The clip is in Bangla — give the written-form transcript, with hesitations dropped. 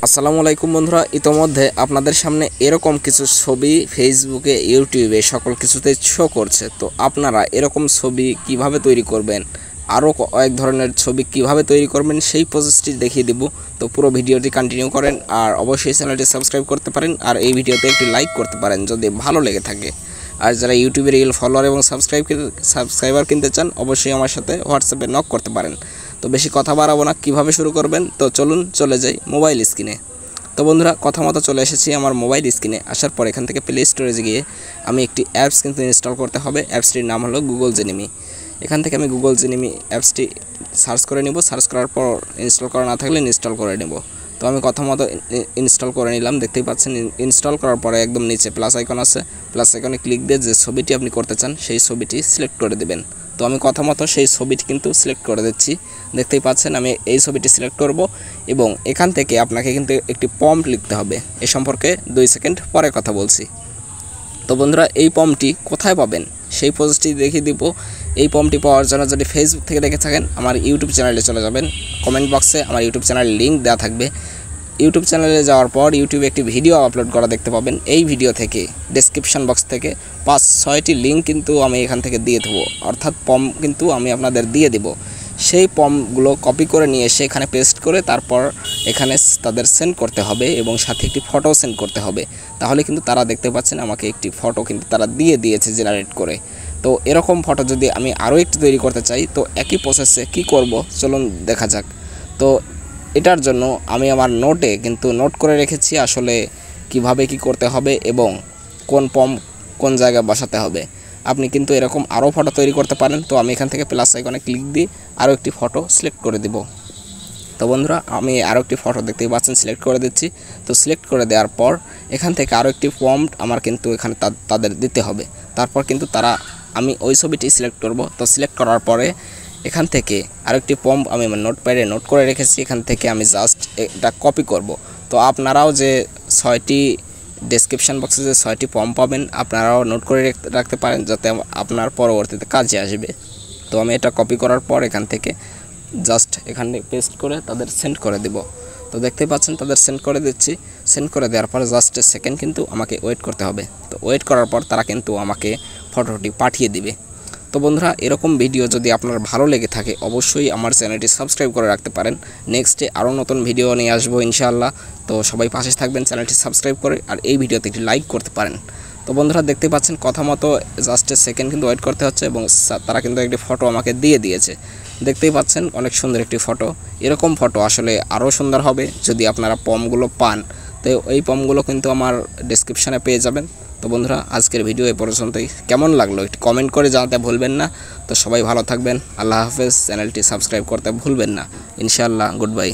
আসসালামু আলাইকুম বন্ধুরা, ইতোমধ্যে আপনাদের সামনে এরকম কিছু ছবি ফেসবুকে, ইউটিউবে সকল কিছুতে শো করছে। তো আপনারা এরকম ছবি কিভাবে তৈরি করবেন, আরও কয়েক ধরনের ছবি কিভাবে তৈরি করবেন সেই প্রসেসটি দেখিয়ে দেব। তো পুরো ভিডিওটি কন্টিনিউ করেন আর অবশ্যই চ্যানেলটি সাবস্ক্রাইব করতে পারেন আর এই ভিডিওতে একটি লাইক করতে পারেন যদি ভালো লেগে থাকে। আর যারা ইউটিউবে রিয়েল ফলোয়ার এবং সাবস্ক্রাইবার কিনতে চান অবশ্যই আমার সাথে হোয়াটসঅ্যাপে নক করতে পারেন। তো বেশি কথা বাড়াবো না, কীভাবে শুরু করবেন তো চলুন চলে যাই মোবাইল স্ক্রিনে। তো বন্ধুরা, কথা মতো চলে এসেছি আমার মোবাইল স্ক্রিনে। আসার পর এখান থেকে প্লে স্টোরেজে গিয়ে আমি একটি অ্যাপস কিন্তু ইনস্টল করতে হবে। অ্যাপসটির নাম হলো গুগল জেনিমি। এখান থেকে আমি গুগল জেনিমি অ্যাপসটি সার্চ করে নেব। সার্চ করার পর ইনস্টল করা না থাকলে ইনস্টল করে নেব। তো আমি কথা মতো ইনস্টল করে নিলাম। দেখতেই পাচ্ছেন ইনস্টল করার পরে একদম নিচে প্লাস আইকন আছে, প্লাস আইকনে ক্লিক দিয়ে যে ছবিটি আপনি করতে চান সেই ছবিটি সিলেক্ট করে দেবেন। তো আমি কথা মতো সেই ছবিটি কিন্তু সিলেক্ট করে দিচ্ছি। দেখতেই পাচ্ছেন আমি এই ছবিটি সিলেক্ট করব এবং এখান থেকে আপনাকে কিন্তু একটি প্রম্পট লিখতে হবে। এ সম্পর্কে 2 সেকেন্ড পরে কথা বলছি। তো বন্ধুরা, এই প্রম্পটটি কোথায় পাবেন সেই প্রসেসটি দেখিয়ে দিব। এই প্রম্পটটি পাওয়ার জন্য যদি ফেসবুক থেকে দেখে থাকেন আমার ইউটিউব চ্যানেলে চলে যাবেন। কমেন্ট বক্সে আমার ইউটিউব চ্যানেলের লিঙ্ক দেওয়া থাকবে। ইউটিউব চ্যানেলে যাওয়ার পর ইউটিউবে একটি ভিডিও আপলোড করা দেখতে পাবেন। এই ভিডিও থেকে ডেসক্রিপশন বক্স থেকে 5-6টি লিঙ্ক কিন্তু আমি এখান থেকে দিয়ে দেবো, অর্থাৎ প্রম্পট কিন্তু আমি আপনাদের দিয়ে দেব। সেই প্রম্পটগুলো কপি করে নিয়ে এসে এখানে পেস্ট করে তারপর এখানে তাদের সেন্ড করতে হবে এবং সাথে একটি ফটো সেন্ড করতে হবে। তাহলে কিন্তু তারা দেখতে পাচ্ছেন আমাকে একটি ফটো কিন্তু তারা দিয়ে দিয়েছে জেনারেট করে। তো এরকম ফটো যদি আমি আরও একটি তৈরি করতে চাই তো একই প্রসেসে কি করব চলুন দেখা যাক। তো এটার জন্য আমি আমার নোটে কিন্তু নোট করে রেখেছি আসলে কিভাবে কি করতে হবে এবং কোন প্রম্পট কোন জায়গায় বসাতে হবে। আপনি কিন্তু এরকম আরও ফটো তৈরি করতে পারেন। তো আমি এখান থেকে প্লাস আইকনে ক্লিক দিয়ে আরও একটি ফটো সিলেক্ট করে দেব। তো বন্ধুরা, আমি আরও একটি ফটো দেখতেই পাচ্ছেন সিলেক্ট করে দিচ্ছি। তো সিলেক্ট করে দেওয়ার পর এখান থেকে আরও একটি প্রম্পট আমার কিন্তু এখানে তাদের দিতে হবে। তারপর কিন্তু আমি ওই ছবিটি সিলেক্ট করব। তো সিলেক্ট করার পরে এখান থেকে আরেকটি প্রম্পট আমি আমার নোটপ্যাডে নোট করে রেখেছি। এখান থেকে আমি জাস্ট এটা কপি করব। তো আপনারাও যে 6টি ডেসক্রিপশন বক্সে যে 6টি প্রম্পট পাবেন আপনারাও নোট করে রাখতে পারেন যাতে আপনার পরবর্তীতে কাজে আসবে। তো আমি এটা কপি করার পর এখান থেকে জাস্ট এখানে পেস্ট করে তাদের সেন্ড করে দেব। তো দেখতে পাচ্ছেন তাদের সেন্ড করে দিচ্ছি। সেন্ড করে দেওয়ার পর জাস্ট সেকেন্ড কিন্তু আমাকে ওয়েট করতে হবে। তো ওয়েট করার পর তারা কিন্তু আমাকে ফটোটি পাঠিয়ে দিবে। তো বন্ধুরা, এরকম ভিডিও যদি আপনার ভালো লেগে থাকে অবশ্যই আমার চ্যানেলটি সাবস্ক্রাইব করে রাখতে পারেন। নেক্সটে আরও নতুন ভিডিও নিয়ে আসবো ইনশাআল্লাহ। তো সবাই পাশে থাকবেন চ্যানেলটি সাবস্ক্রাইব করে আর এই ভিডিওতে একটি লাইক করতে পারেন। তো বন্ধুরা, দেখতে পাচ্ছেন কথা মতো জাস্ট সেকেন্ড কিন্তু ওয়েট করতে হচ্ছে এবং তারা কিন্তু একটি ফটো আমাকে দিয়ে দিয়েছে। দেখতেই পাচ্ছেন অনেক সুন্দর একটি ফটো। এরকম ফটো আসলে আরও সুন্দর হবে যদি আপনারা প্রম্পটগুলো পান। তো এই প্রম্পটগুলো কিন্তু আমার ডেসক্রিপশানে পেয়ে যাবেন। তো বন্ধুরা, আজকের ভিডিও এ পর্যন্তই। কেমন লাগলো একটি কমেন্ট করে জানাতে ভুলবেন না। তো সবাই ভালো থাকবেন। আল্লাহ হাফেজ। চ্যানেলটি সাবস্ক্রাইব করতে ভুলবেন না। ইনশাআল্লাহ, গুড বাই।